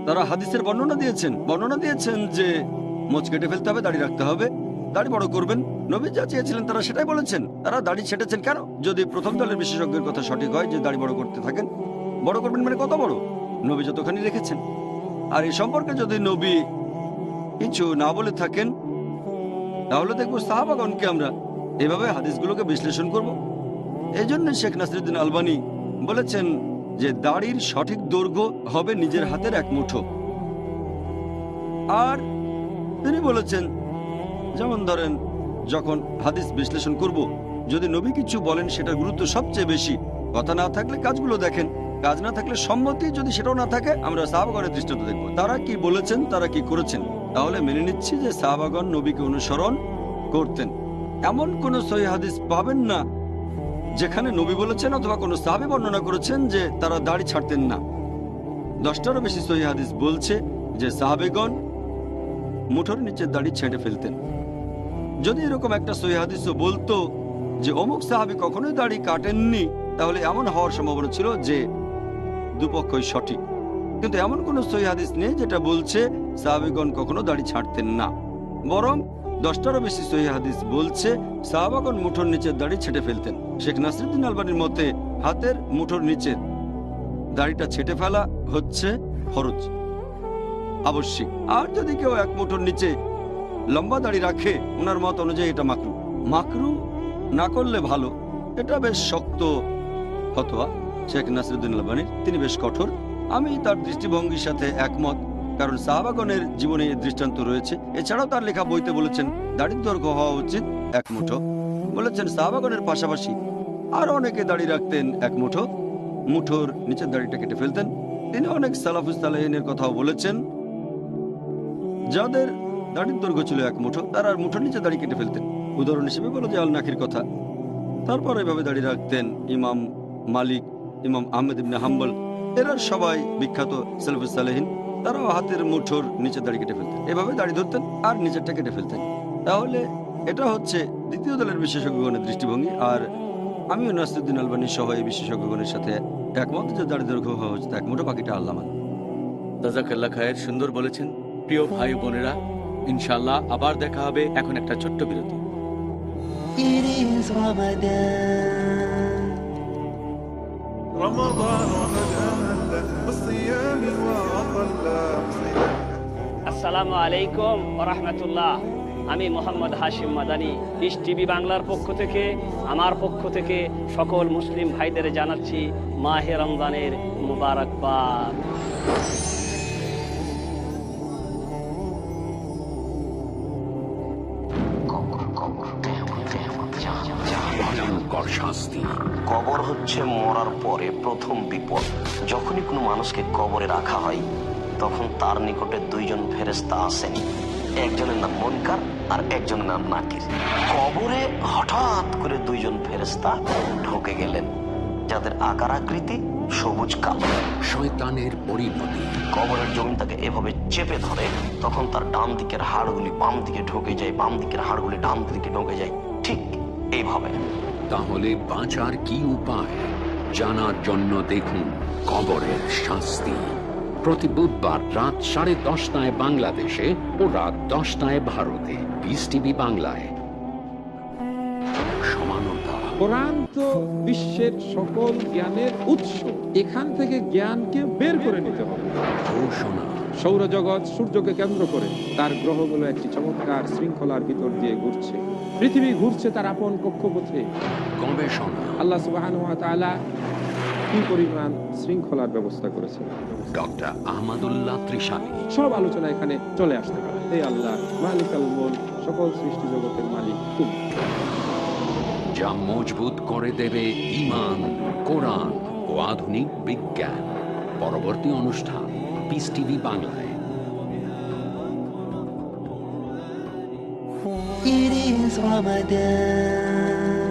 Speaker 1: তারা হাদিসের বর্ণনা দিয়েছেন যে মোচ কেটে ফেলতে হবে, দাড়ি রাখতে হবে, দাড়ি বড় করবেন। নবী যা চেয়েছিলেন তারা সেটাই বলেছেন। তারা দাড়ি ছেটেছেন কেন? যদি প্রথম দলের বিশেষজ্ঞের কথা সঠিক হয় যে দাড়ি বড় করতে থাকেন, বড় করবেন মানে কত বড়? নবী যতখানি রেখেছেন। আর এই সম্পর্কে যদি নবী কিছু না বলে থাকেন তাহলে দেখবো সাহাবাগণকে আমরা এভাবে হাদিসগুলোকে বিশ্লেষণ করব। এই জন্য শেখ নাসিরউদ্দিন আলবানী বলেছেন যে দাড়ির সঠিক দৈর্ঘ্য হবে নিজের হাতের এক মুঠো। আর তিনি বলেছেন, যেমন ধরেন যখন হাদিস বিশ্লেষণ করব, যদি নবী কিছু বলেন সেটার গুরুত্ব সবচেয়ে বেশি। কথা না থাকলে কাজগুলো দেখেন, কাজ না থাকলে সম্মতি যদি সেটাও না থাকে, আমরা সাহাবাগণের দৃষ্টান্ত দেখব, তারা কি বলেছেন, তারা কি করেছেন। তাহলে মেনে নিচ্ছি যে সাহাবাগণ নবীকে অনুসরণ করতেন। এমন কোন সহিহ হাদিস পাবেন না যেখানে নবী বলেছেন অথবা কোনো সাহাবী বর্ণনা করেছেন যে তারা দাড়ি ছাড়তেন না। 10টারও বেশি সহিহ হাদিস বলছে যে সাহাবীগণ মুঠোর নিচে দাড়ি ছেঁটে ফেলতেন। যদি এরকম একটা সহিহ হাদিসও বলতো যে অমুক সাহাবী কখনোই দাড়ি কাটেননি, তাহলে এমন হওয়ার সম্ভাবনা ছিল যে দুপক্ষই সঠিক। কিন্তু এমন কোন সহিহ হাদিস নেই যেটা বলছে সাহাবীগণ কখনো দাড়ি ছাড়তেন না, বরং 10টারও বেশি সহিহ হাদিস বলছে সাহাবাগণ মুঠোর নিচের দাড়ি ছেটে ফেলতেন। শেখ নাসিরুদ্দিন আলবানীর মতে হাতের মুঠোর নিচের দাড়িটা ছেটে ফেলা হচ্ছে ফরজ, আবশ্যিক। আর যদি কেউ এক মুঠোর নিচে লম্বা দাড়ি রাখে, ওনার মত অনুযায়ী এটা মাকরু। মাকরু না করলে ভালো, এটা বেশ শক্ত ফতোয়া শেখ নাসিরুদ্দিন আলবানীর, তিনি বেশ কঠোর। আমি তার দৃষ্টিভঙ্গির সাথে একমত, কারণ সাহাবাগণের জীবনে এই দৃষ্টান্ত রয়েছে। এছাড়াও তার লেখা বইতে বলেছেন দাড়ির দৈর্ঘ্য হওয়া উচিত এক মুঠো। বলেছেন সাহাবাগণের পাশাপাশি আরো অনেকে দাড়ি রাখতেন এক মুঠো, মুঠোর নিচের দাড়িটা কেটে ফেলতেন। তিনি অনেক সালাফুস সালেহিনের কথাও বলেছেন যাদের দাড়ির দৈর্ঘ্য ছিল এক মুঠো, তারা আর মুঠোর নিচে দাড়ি কেটে ফেলতেন। উদাহরণ হিসেবে বলো যে আল নাকির কথা। তারপর এভাবে দাঁড়িয়ে রাখতেন ইমাম মালিক, ইমাম আহমেদ ইবনে হাম্বল, এরা সবাই বিখ্যাত সালাফুস সালেহিন। তারাও হাতের মুঠোর নিচে দাড়ি কেটে ফেলতেন, এভাবে দাড়ি ধরতেন আর নিচেরটা কেটে ফেলতেন। তাহলে এটা হচ্ছে দ্বিতীয় দলের বিশেষজ্ঞগণের দৃষ্টিভঙ্গি। আর আমিও নাসিরুদ্দিন আলবানী সহ এই বিশেষজ্ঞগণের সাথে একমত যে দাড়ি দৈর্ঘ্য হওয়া উচিত এক মুঠো, বাকিটা আল্লাহ মান।
Speaker 2: জাযাকাল্লাহ খায়ের, সুন্দর বলেছেন। প্রিয় ভাই বোনেরা, ইনশাআল্লাহ আবার দেখা হবে। এখন একটা ছোট্ট বিরতি।
Speaker 4: It is Ramadan.
Speaker 8: رمضان قد أهل بالصيام وأطل
Speaker 6: আসসালামু আলাইকুম ওয়া রাহমাতুল্লাহ। আমি মোহাম্মদ হাশিম মাদানী, পিস টিভি বাংলার পক্ষ থেকে, আমার পক্ষ থেকে সকল মুসলিম ভাইদের জানাচ্ছি মাহে রমজানের মুবারকবাদ।
Speaker 5: ভয়ঙ্কর শাস্তি,
Speaker 9: কবর হচ্ছে মরার পরে প্রথম বিপদ। যখনই কোনো মানুষকে কবরে রাখা হয় তখন তার নিকটে দুইজন ফেরেশতা আসেন, একজনের নাম মুনকার আর একজনের নাম নাকির। কবরে হঠাৎ করে দুইজন ফেরেশতা ঢুকে গেলেন যাদের আকার আকৃতি সবুজ কালো।
Speaker 5: শয়তানের পরিণতি।
Speaker 9: কবরের জমিন তাকে এভাবে চেপে ধরে, তখন তার ডান দিকের হাড়গুলি বাম দিকে ঢুকে যায়, বাম দিকের হাড়গুলি ডান দিকে ঢুকে যায়, ঠিক এইভাবে।
Speaker 5: তাহলে বাঁচার কি উপায় জানার জন্য দেখুন কবরের শাস্তি, প্রতি বুধবার রাত 10:30 বাংলাদেশে ও রাত 10টায় ভারতে, পিস টিভি বাংলায়। সমানতা।
Speaker 10: কোরআন তো বিশ্বের সকল জ্ঞানের উৎস, এখান থেকে জ্ঞানকে বের করে নিতে হবে।
Speaker 5: ঘোষণা।
Speaker 10: সৌরজগৎ সূর্যকে কেন্দ্র করে তার গ্রহগুলো একটি চমৎকার শৃঙ্খলার ভিতর দিয়ে ঘুরছে, পৃথিবী ঘুরছে তার আপন কক্ষপথে।
Speaker 5: গবেষণা।
Speaker 10: আল্লাহ সুবহানাহু ওয়া তাআলা কি পরিমাণ শৃঙ্খলার ব্যবস্থা করেছেন।
Speaker 5: ডক্টর আহমদুল্লাহ ত্রিশালী।
Speaker 10: সব আলোচনা এখানে চলে আসতে পারে। হে আল্লাহ মালিকাল মুলক, সকল সৃষ্টি জগতের মালিক তুমি।
Speaker 5: যা মজবুত করে দেবে ঈমান, কোরআন ও আধুনিক বিজ্ঞান। পরবর্তী অনুষ্ঠান পিস টিভি বাংলায়।
Speaker 4: It is Ramadan.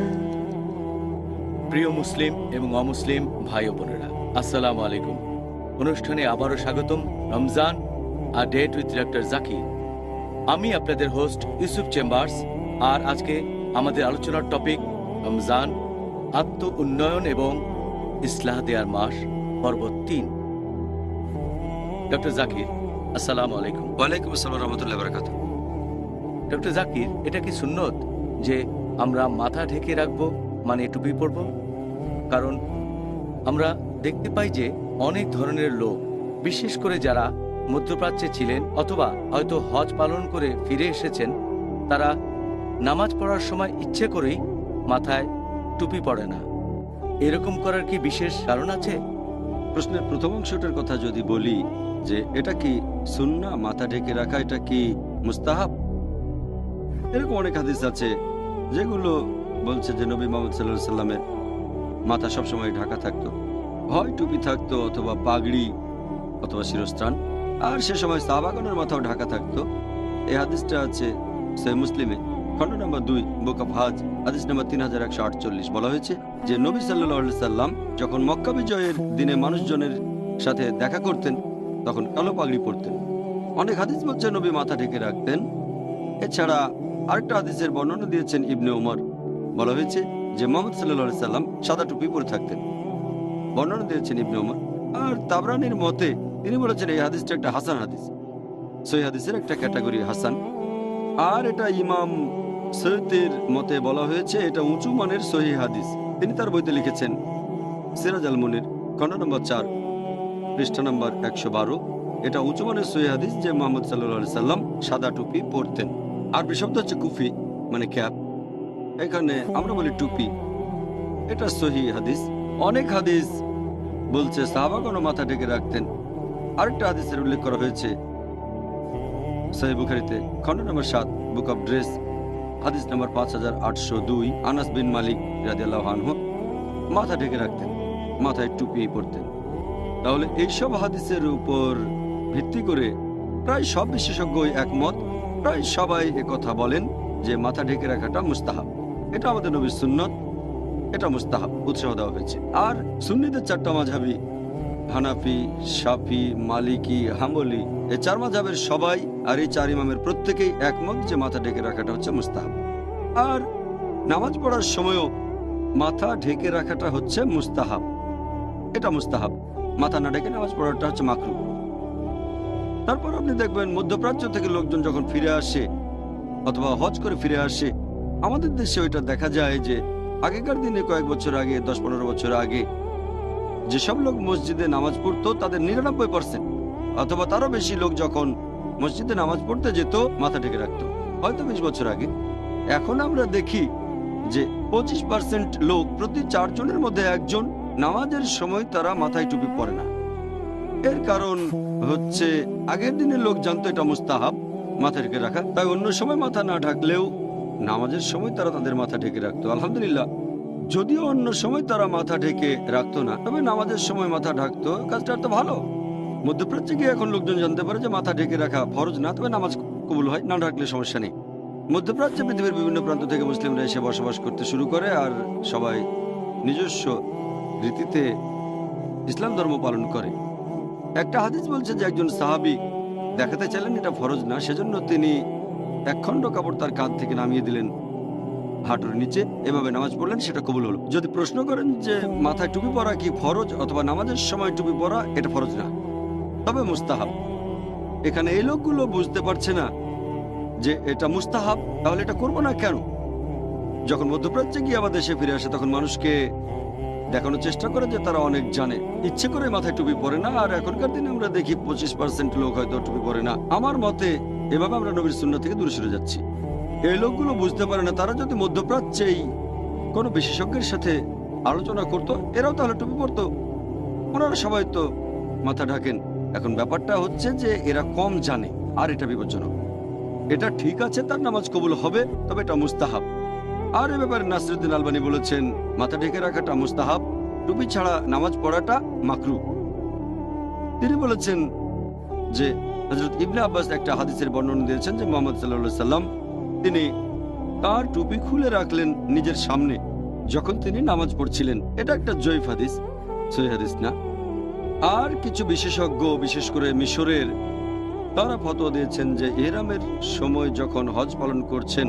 Speaker 2: প্রিয় মুসলিম এবং অমুসলিম ভাই ও বোনেরা, আসসালামু আলাইকুম। অনুষ্ঠানে আবারও স্বাগতম। Ramzan a date with doctor Zakir. আমি আপনাদের হোস্ট ইউসুফ চেম্বার্স। আর আজকে আমাদের আলোচনার টপিক রমজান, আত্ম উন্নয়ন এবং ইসলাহ দেয়ার মাস, পর্ব 3। ডক্টর জাকির, আসসালামু আলাইকুম।
Speaker 1: ওয়ালাইকুম আসসালাম রহমতুল্লাহ বারাকাত।
Speaker 2: ডক্টর জাকির, এটা কি সুন্নত যে আমরা মাথা ঢেকে রাখবো, মানে টুপি পরব? কারণ আমরা দেখতে পাই যে অনেক ধরনের লোক, বিশেষ করে যারা মধ্যপ্রাচ্যে ছিলেন অথবা হয়তো হজ পালন করে ফিরে এসেছেন, তারা নামাজ পড়ার সময় ইচ্ছে করেই মাথায় টুপি পড়ে না। এরকম করার কি বিশেষ কারণ আছে?
Speaker 1: প্রশ্নের প্রথম অংশটার কথা যদি বলি যে এটা কি সুন্নাহ, মাথা ঢেকে রাখা এটা কি মুস্তাহাব, এরকম অনেক হাদিস আছে যেগুলো বলছে যে নবী মুহাম্মদ সাল্লাল্লাহু আলাইহি সাল্লামের মাথা সবসময় ঢাকা থাকতো, হয় টুপি থাকতো অথবা পাগড়ি অথবা শিরস্ত্রাণ, আর সে সময় সাহাবাগণের মাথাও ঢাকা থাকতো। এই হাদিসটা আছে সহিহ মুসলিমে, খণ্ড নম্বর 2, বুক অফ হজ, হাদিস নম্বর 3148। বলা হয়েছে যে নবী সাল্লাল্লাহু আলাইহি সাল্লাম যখন মক্কা বিজয়ের দিনে মানুষজনের সাথে দেখা করতেন তখন কালো পাগড়ি পরতেন। অনেক হাদিস বলছে নবী মাথা ঢেকে রাখতেন। এছাড়া আরেকটা হাদিসের বর্ণনা দিয়েছেন ইবনে উমর। বলা হয়েছে যে মোহাম্মদ সাল্লাল্লাহু আলাইহি সাল্লাম সাদা টুপি পরে থাকতেন। বর্ণনা দিয়েছেন ইবনে ওমর। আর তাবরানির মতে তিনি বলেছেন এই হাদিসটা একটা হাসান হাদিস, সহিহ হাদিসের একটা ক্যাটাগরি হাসান। আর এটা ইমাম সৈয়দের মতে বলা হয়েছে এটা উঁচু মানের সহিহ হাদিস। তিনি তার বইতে লিখেছেন সিরাজ আল মুনির, খণ্ড নম্বর 4, পৃষ্ঠা নম্বর 112। এটা উঁচু মানের সহিহ হাদিস যে মুহাম্মদ সাল্লাল্লাহু আলাইহি সাল্লাম সাদা টুপি পরতেন। আরবি শব্দ হচ্ছে কুফি, মানে ক্যাপ। এখানে আমরা বলি টুপি। এটা সহিহ হাদিস। অনেক হাদিস বলছে সাহাবাগণ মাথা ঢেকে রাখতেন। আরেকটা হাদিসের উল্লেখ করা হয়েছে সহিহ বুখারীতে, খণ্ড নম্বর 7, বুক অফ ড্রেস, হাদিস নম্বর 5802। আনাস বিন মালিক রাদিয়াল্লাহু আনহু মাথা ঢেকে রাখতেন, মাথায় টুপি পরতেন। তাহলে এইসব হাদিসের উপর ভিত্তি করে প্রায় সব বিশেষজ্ঞই একমত, প্রায় সবাই কথা বলেন যে মাথা ঢেকে রাখাটা মুস্তাহাব। এটা আমাদের নবীর সুন্নত, এটা মুস্তাহাব, উৎসাহ দেওয়া হয়েছে। আর সুন্নিদের 4টা মাযহাবী, হানাফি, শাফি, মালিকি, হাম্বলি, এই 4 মাযহাবের সবাই আর এই 4 ইমামের প্রত্যেকেই একমত যে মাথা ঢেকে রাখাটা হচ্ছে মুস্তাহাব। আর নামাজ পড়ার সময়ও মাথা ঢেকে রাখাটা হচ্ছে মুস্তাহাব, এটা মুস্তাহাব। মাথা না ঢেকে নামাজ পড়াটা হচ্ছে মাকরুহ। তারপর আপনি দেখবেন মধ্যপ্রাচ্য থেকে লোকজন যখন ফিরে আসে অথবা হজ করে ফিরে আসে, আমাদের দেশে ওইটা দেখা যায় যে আগেকার দিনে কয়েক বছর আগে, 10-15 বছর আগে যেসব লোক মসজিদে নামাজ পড়তো তাদের 99% অথবা তারও বেশি লোক যখন মসজিদে নামাজ পড়তে যেত মাথা ঢেকে রাখতো, হয়তো 20 বছর আগে। এখন আমরা দেখি যে 25% লোক প্রতি 4 জনের মধ্যে 1 জন নামাজের সময় তারা মাথায় টুপি পরে না। এর কারণ হচ্ছে আগের দিনের লোক জানতো এটা মুস্তাহাব মাথা ঢেকে রাখা, তাই অন্য সময় মাথা না ঢাকলেও নামাজের সময় তারা তাদের মাথা ঢেকে রাখতো। আলহামদুলিল্লাহ, যদিও অন্য সময় তারা মাথা ঢেকে রাখতো না, তবে নামাজের সময় মাথা ঢাকতো, কাজটা তো ভালো। মধ্যপ্রাচ্যে গিয়ে এখন লোকজন জানতে পারে যে মাথা ঢেকে রাখা ফরজ না, তবে নামাজ কবুল হয়, না ঢাকলে সমস্যা নেই। মধ্যপ্রাচ্যে পৃথিবীর বিভিন্ন প্রান্ত থেকে মুসলিমরা এসে বসবাস করতে শুরু করে, আর সবাই নিজস্ব রীতিতে ইসলাম ধর্ম পালন করে। একটা হাদিস বলছে যে একজন সাহাবী দেখাতে চাইলেন এটা ফরজ না, সেজন্য তিনি 1 খণ্ড কাপড় তার কাঁধ থেকে নামিয়ে দিলেন হাঁটুর নিচে, এভাবে নামাজ পড়লেন, সেটা কবুল হলো। যদি প্রশ্ন করেন যে মাথায় টুপি পরা কি ফরজ অথবা নামাজের সময় টুপি পরা, এটা ফরজ না, তবে মুস্তাহাব। এখানে এই লোকগুলো বুঝতে পারছে না যে এটা মুস্তাহাব, তাহলে এটা করবো না কেন? যখন মধ্যপ্রাচ্যে গিয়ে আবার দেশে ফিরে আসে তখন মানুষকে দেখানোর চেষ্টা করে যে তারা অনেক জানে, ইচ্ছে করে মাথায় টুপি পরে না। আর এখনকার দিনে আমরা দেখি 25% লোক হয়তো টুপি পরে না। আমার মতে এভাবে আমরা নবীর সুন্নাহ থেকে দূরে সরে যাচ্ছি। এই লোকগুলো বুঝতে পারে না, তারা যদি মধ্যপ্রাচ্যেই কোনো বিশেষজ্ঞের সাথে আলোচনা করত, এরাও তাহলে টুপি পরতো। ওনারা সবাই তো মাথা ঢাকেন। এখন ব্যাপারটা হচ্ছে যে এরা কম জানে, আর এটা বিপজ্জনক। এটা ঠিক আছে, তার নামাজ কবুল হবে, তবে এটা মুস্তাহাব। আর এ ব্যাপারে নাসিরউদ্দিন আলবানী বলেছেন মাথা ঢেকে রাখাটা মুস্তাহাব, টুপি ছাড়া নামাজ পড়াটা মাকরুহ। তিনি বলেছেন যে হযরত ইবনে আব্বাস একটা হাদিসের বর্ণনা দিয়েছেন যে মুহাম্মদ সাল্লাল্লাহু আলাইহি সাল্লাম তিনি তার টুপি খুলে রাখলেন নিজের সামনে যখন তিনি নামাজ পড়ছিলেন। এটা একটা জয়ীফ হাদিস, সহিহ হাদিস না। আর কিছু বিশেষজ্ঞ, বিশেষ করে মিশরের, তারা ফতোয়া দিয়েছেন যে ইহরামের সময় যখন হজ পালন করছেন